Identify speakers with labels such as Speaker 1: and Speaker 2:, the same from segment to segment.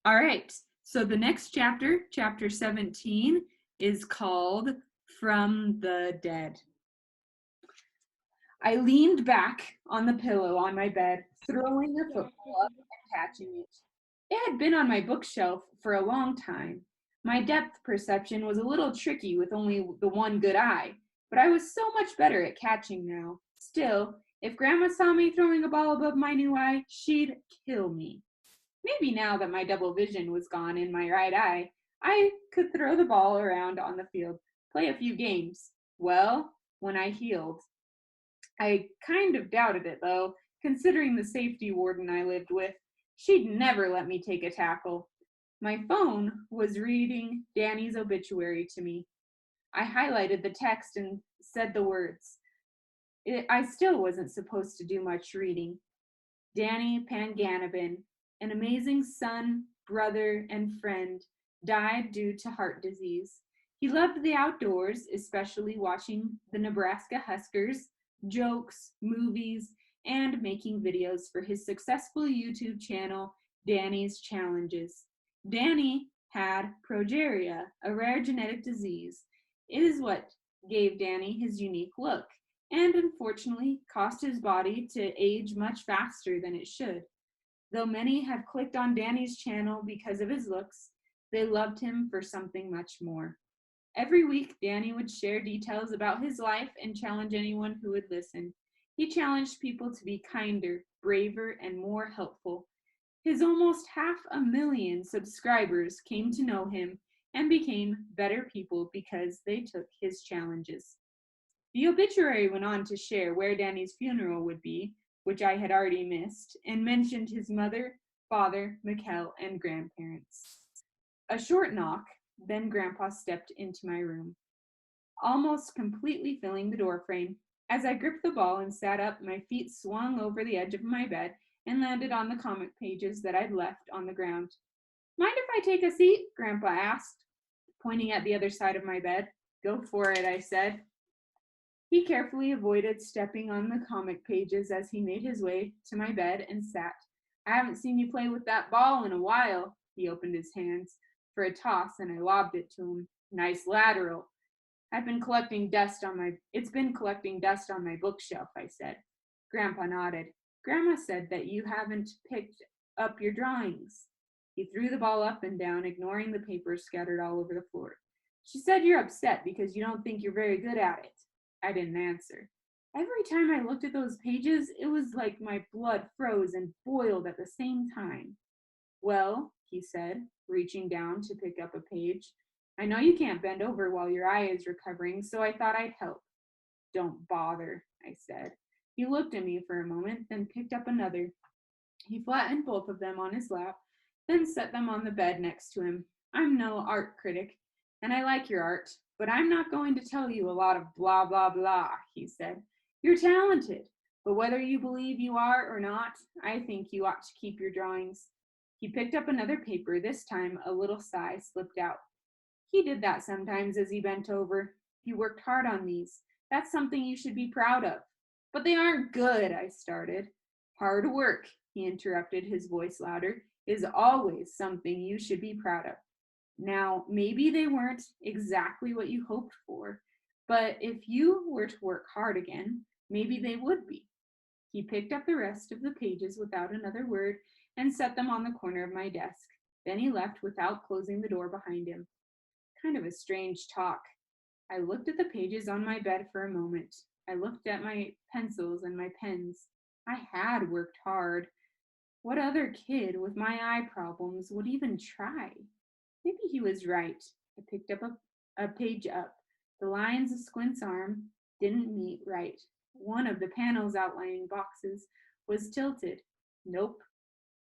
Speaker 1: All right. So the next chapter, chapter 17, is called From the Dead. I leaned back on the pillow on my bed, throwing the football up and catching it. It had been on my bookshelf for a long time. My depth perception was a little tricky with only the one good eye, but I was so much better at catching now. Still, if Grandma saw me throwing a ball above my new eye, she'd kill me. Maybe now that my double vision was gone in my right eye, I could throw the ball around on the field, play a few games. Well, when I healed. I kind of doubted it, though, considering the safety warden I lived with. She'd never let me take a tackle. My phone was reading Danny's obituary to me. I highlighted the text and said the words. I still wasn't supposed to do much reading. Danny Panganabin, an amazing son, brother, and friend, died due to heart disease. He loved the outdoors, especially watching the Nebraska Huskers, jokes, movies, and making videos for his successful YouTube channel, Danny's Challenges. Danny had progeria, a rare genetic disease. It is what gave Danny his unique look, and unfortunately caused his body to age much faster than it should. Though many have clicked on Danny's channel because of his looks, they loved him for something much more. Every week, Danny would share details about his life and challenge anyone who would listen. He challenged people to be kinder, braver, and more helpful. His almost 500,000 subscribers came to know him and became better people because they took his challenges. The obituary went on to share where Danny's funeral would be, which I had already missed, and mentioned his mother, father, Mikkel, and grandparents. A short knock, then Grandpa stepped into my room, almost completely filling the doorframe. As I gripped the ball and sat up, my feet swung over the edge of my bed and landed on the comic pages that I'd left on the ground. Mind if I take a seat? Grandpa asked, pointing at the other side of my bed. Go for it, I said. He carefully avoided stepping on the comic pages as he made his way to my bed and sat. I haven't seen you play with that ball in a while. He opened his hands for a toss and I lobbed it to him. Nice lateral. It's been collecting dust on my bookshelf, I said. Grandpa nodded. Grandma said that you haven't picked up your drawings. He threw the ball up and down, ignoring the papers scattered all over the floor. She said you're upset because you don't think you're very good at it. I didn't answer. Every time I looked at those pages, it was like my blood froze and boiled at the same time. Well, he said, reaching down to pick up a page. I know you can't bend over while your eye is recovering, so I thought I'd help. Don't bother, I said. He looked at me for a moment, then picked up another. He flattened both of them on his lap, then set them on the bed next to him. I'm no art critic, and I like your art, but I'm not going to tell you a lot of blah, blah, blah, he said. You're talented, but whether you believe you are or not, I think you ought to keep your drawings. He picked up another paper. This time, a little sigh slipped out. He did that sometimes as he bent over. He worked hard on these. That's something you should be proud of. But they aren't good, I started. Hard work, he interrupted, his voice louder, is always something you should be proud of. Now, maybe they weren't exactly what you hoped for, but if you were to work hard again, maybe they would be. He picked up the rest of the pages without another word and set them on the corner of my desk. Then he left without closing the door behind him. Kind of a strange talk. I looked at the pages on my bed for a moment. I looked at my pencils and my pens. I had worked hard. What other kid with my eye problems would even try? Maybe he was right. I picked up a page up. The lines of Squint's arm didn't meet right. One of the panels outlining boxes was tilted. Nope.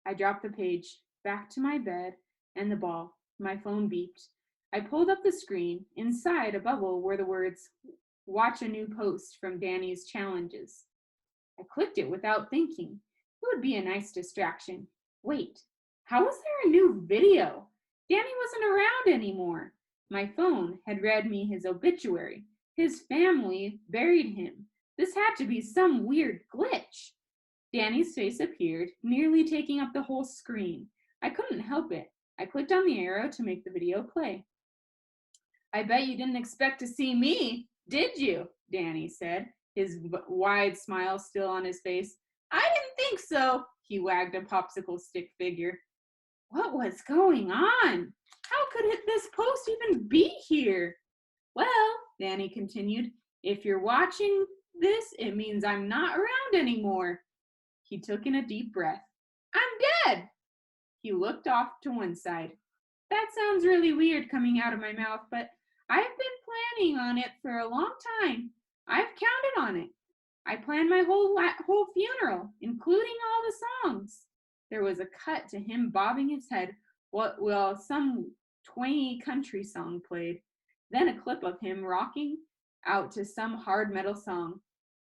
Speaker 1: I dropped the page. Back to my bed and the ball. My phone beeped. I pulled up the screen. Inside a bubble were the words, watch a new post from Danny's Challenges. I clicked it without thinking. It would be a nice distraction. Wait, how was there a new video? Danny wasn't around anymore. My phone had read me his obituary. His family buried him. This had to be some weird glitch. Danny's face appeared, nearly taking up the whole screen. I couldn't help it. I clicked on the arrow to make the video play. I bet you didn't expect to see me, did you? Danny said, his wide smile still on his face. I didn't think so, he wagged a popsicle stick figure. What was going on? How could this post even be here? Well, Danny continued, if you're watching this, it means I'm not around anymore. He took in a deep breath. I'm dead. He looked off to one side. That sounds really weird coming out of my mouth, but I've been planning on it for a long time. I've counted on it. I planned my whole funeral, including all the songs. There was a cut to him bobbing his head while some twangy country song played. Then a clip of him rocking out to some hard metal song.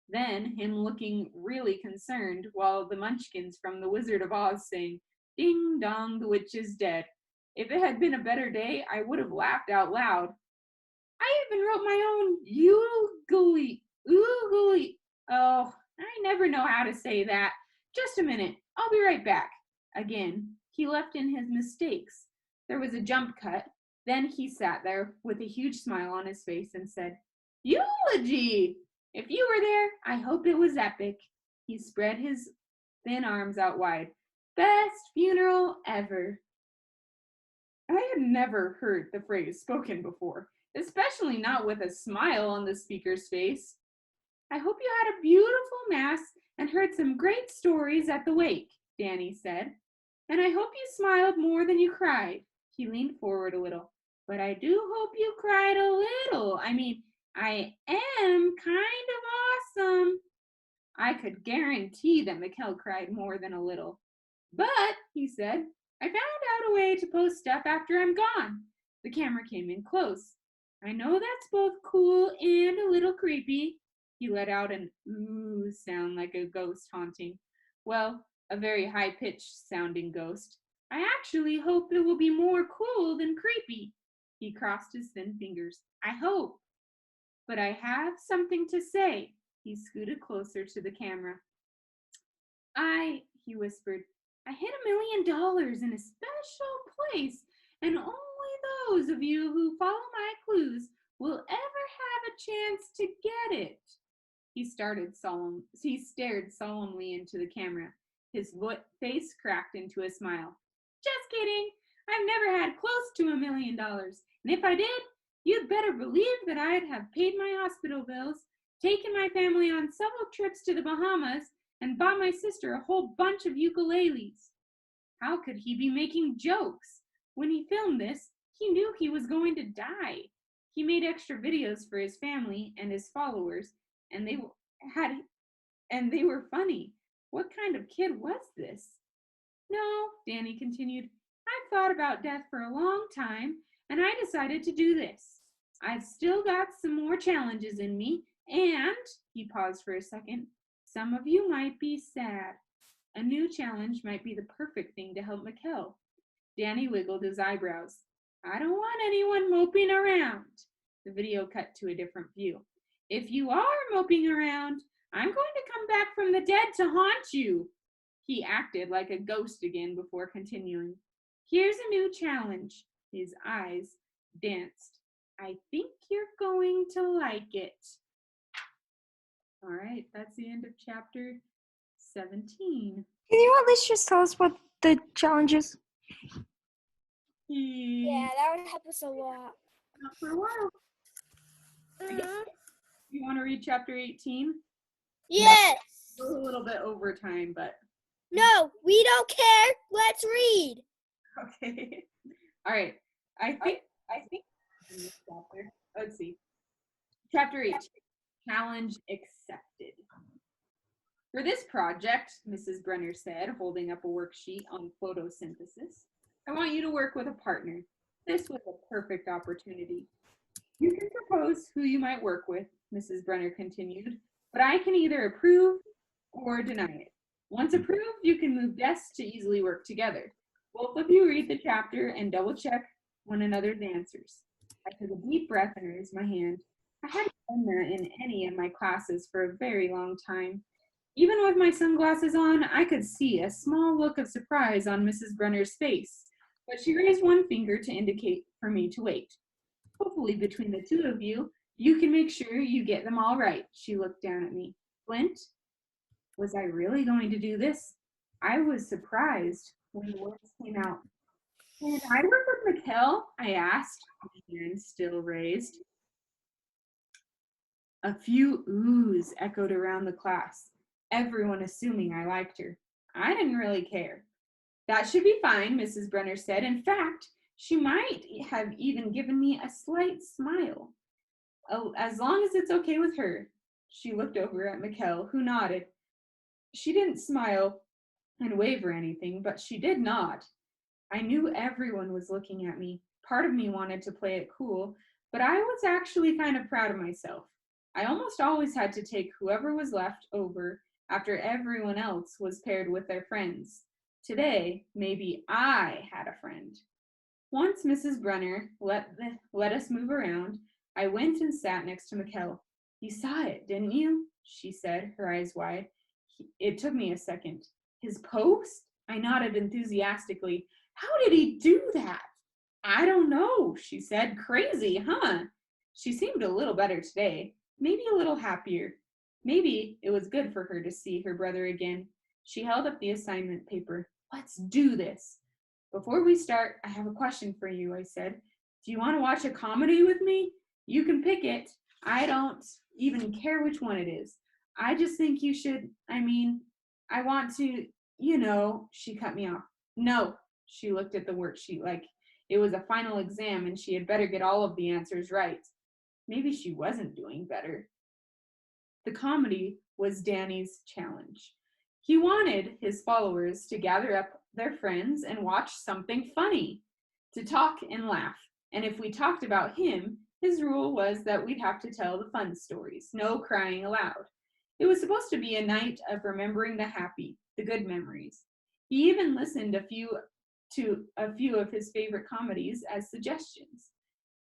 Speaker 1: Then him looking really concerned while the munchkins from The Wizard of Oz sang, Ding dong, the witch is dead. If it had been a better day, I would have laughed out loud. I even wrote my own oogly. Oh, I never know how to say that. Just a minute, I'll be right back. Again, he left in his mistakes. There was a jump cut. Then he sat there with a huge smile on his face and said, Eulogy! If you were there, I hope it was epic. He spread his thin arms out wide. Best funeral ever. I had never heard the phrase spoken before, especially not with a smile on the speaker's face. I hope you had a beautiful mass and heard some great stories at the wake, Danny said. And I hope you smiled more than you cried. He leaned forward a little. But I do hope you cried a little. I am kind of awesome. I could guarantee that Mikkel cried more than a little. But, he said, I found out a way to post stuff after I'm gone. The camera came in close. I know that's both cool and a little creepy. He let out an ooh sound like a ghost haunting. Well, a very high-pitched sounding ghost. I actually hope it will be more cool than creepy. He crossed his thin fingers. I hope. But I have something to say. He scooted closer to the camera. He whispered, I hit $1 million in a special place, and only those of you who follow my clues will ever have a chance to get it. He stared solemnly into the camera. His face cracked into a smile. Just kidding. I've never had close to $1 million. And if I did, you'd better believe that I'd have paid my hospital bills, taken my family on several trips to the Bahamas, and bought my sister a whole bunch of ukuleles. How could he be making jokes? When he filmed this, he knew he was going to die. He made extra videos for his family and his followers, and they were funny. What kind of kid was this? No, Danny continued, I've thought about death for a long time, and I decided to do this. I've still got some more challenges in me, and, he paused for a second, some of you might be sad. A new challenge might be the perfect thing to help Mikkel. Danny wiggled his eyebrows. I don't want anyone moping around. The video cut to a different view. If you are moping around, I'm going to come back from the dead to haunt you. He acted like a ghost again before continuing. Here's a new challenge. His eyes danced. I think you're going to like it. All right, that's the end of chapter 17.
Speaker 2: Can you at least just tell us what the challenge is?
Speaker 3: Yeah, that would help us a lot.
Speaker 1: Not for a while. You want to read chapter 18?
Speaker 3: Yes!
Speaker 1: We're a little bit over time, but...
Speaker 3: No, we don't care. Let's read.
Speaker 1: Okay. All right. I think in this chapter, let's see. Chapter 18, Challenge Accepted. For this project, Mrs. Brenner said, holding up a worksheet on photosynthesis, I want you to work with a partner. This was a perfect opportunity. You can propose who you might work with, Mrs. Brenner continued, but I can either approve or deny it. Once approved, you can move desks to easily work together. Both of you read the chapter and double-check one another's answers. I took a deep breath and raised my hand. I hadn't done that in any of my classes for a very long time. Even with my sunglasses on, I could see a small look of surprise on Mrs. Brenner's face. but she raised one finger to indicate for me to wait. Hopefully, between the two of you, you can make sure you get them all right. She looked down at me. Flint, was I really going to do this? I was surprised when the words came out. Can I work with Mikkel? I asked, hand still raised. A few oohs echoed around the class, everyone assuming I liked her. I didn't really care. That should be fine, Mrs. Brenner said. In fact, she might have even given me a slight smile. Oh, as long as it's okay with her. She looked over at Mikkel, who nodded. She didn't smile and wave or anything, but she did nod. I knew everyone was looking at me. Part of me wanted to play it cool, but I was actually kind of proud of myself. I almost always had to take whoever was left over after everyone else was paired with their friends. Today, maybe I had a friend. Once Mrs. Brenner let us move around, I went and sat next to Mikkel. You saw it, didn't you? She said, her eyes wide. It took me a second. His post? I nodded enthusiastically. How did he do that? I don't know, she said. Crazy, huh? She seemed a little better today, maybe a little happier. Maybe it was good for her to see her brother again. She held up the assignment paper. Let's do this. Before we start, I have a question for you, I said. Do you want to watch a comedy with me? You can pick it. I don't even care which one it is. I just think you should, I want to, she cut me off. No, she looked at the worksheet like it was a final exam and she had better get all of the answers right. Maybe she wasn't doing better. The comedy was Danny's challenge. He wanted his followers to gather up their friends and watch something funny, to talk and laugh. And if we talked about him, his rule was that we'd have to tell the fun stories, no crying aloud. It was supposed to be a night of remembering the happy, the good memories. He even listened to a few of his favorite comedies as suggestions.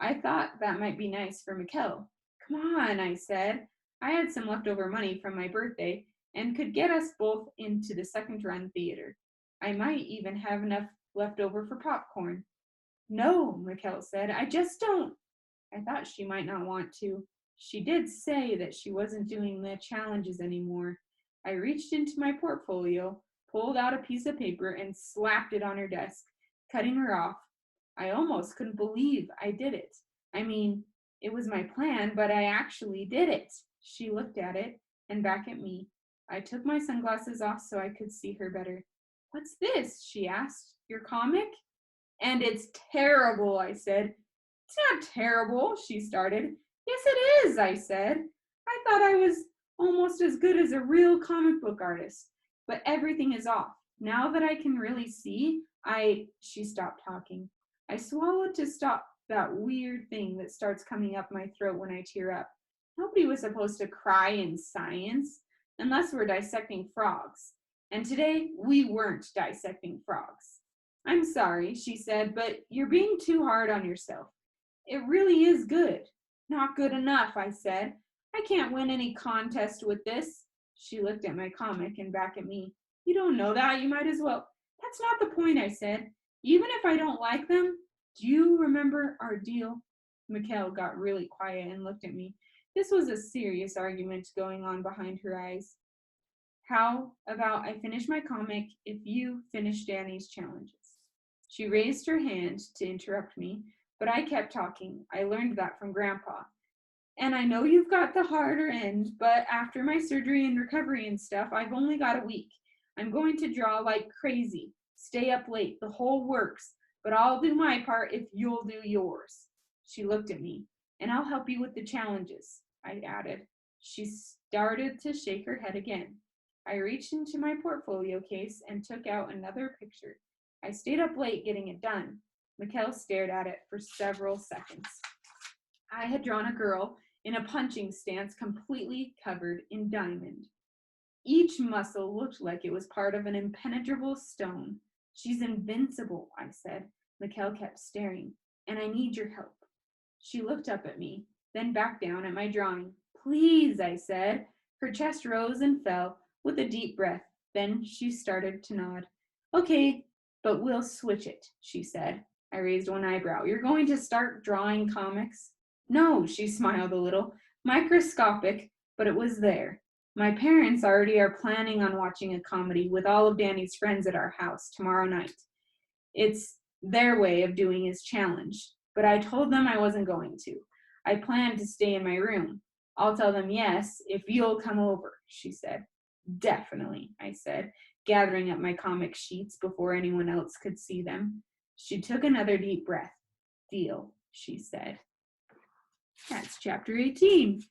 Speaker 1: I thought that might be nice for Mikkel. Come on, I said. I had some leftover money from my birthday and could get us both into the second run theater. I might even have enough left over for popcorn. No, Mikkel said, I just don't. I thought she might not want to. She did say that she wasn't doing the challenges anymore. I reached into my portfolio, pulled out a piece of paper, and slapped it on her desk, cutting her off. I almost couldn't believe I did it. It was my plan, but I actually did it. She looked at it and back at me. I took my sunglasses off so I could see her better. What's this? She asked. Your comic? And it's terrible, I said. It's not terrible, she started. Yes, it is, I said. I thought I was almost as good as a real comic book artist, but everything is off. Now that I can really see, she stopped talking. I swallowed to stop that weird thing that starts coming up my throat when I tear up. Nobody was supposed to cry in science unless we're dissecting frogs. And today, we weren't dissecting frogs. I'm sorry, she said, but you're being too hard on yourself. It really is good. Not good enough, I said. I can't win any contest with this. She looked at my comic and back at me. You don't know that, you might as well. That's not the point, I said. Even if I don't like them, do you remember our deal? Mikkel got really quiet and looked at me. This was a serious argument going on behind her eyes. How about I finish my comic if you finish Danny's challenges? She raised her hand to interrupt me, but I kept talking. I learned that from Grandpa. And I know you've got the harder end, but after my surgery and recovery and stuff, I've only got a week. I'm going to draw like crazy, stay up late, the whole works, but I'll do my part if you'll do yours. She looked at me. And I'll help you with the challenges, I added. She started to shake her head again. I reached into my portfolio case and took out another picture. I stayed up late getting it done. Mikkel stared at it for several seconds. I had drawn a girl in a punching stance completely covered in diamond. Each muscle looked like it was part of an impenetrable stone. She's invincible, I said. Mikkel kept staring. And I need your help. She looked up at me, then back down at my drawing. Please, I said. Her chest rose and fell with a deep breath. Then she started to nod. Okay, But we'll switch it, she said. I raised one eyebrow. You're going to start drawing comics? No, she smiled a little. Microscopic, but it was there. My parents already are planning on watching a comedy with all of Danny's friends at our house tomorrow night. It's their way of doing his challenge, but I told them I wasn't going to. I planned to stay in my room. I'll tell them yes if you'll come over, she said. Definitely, I said, gathering up my comic sheets before anyone else could see them. She took another deep breath. Deal, she said. That's chapter 18.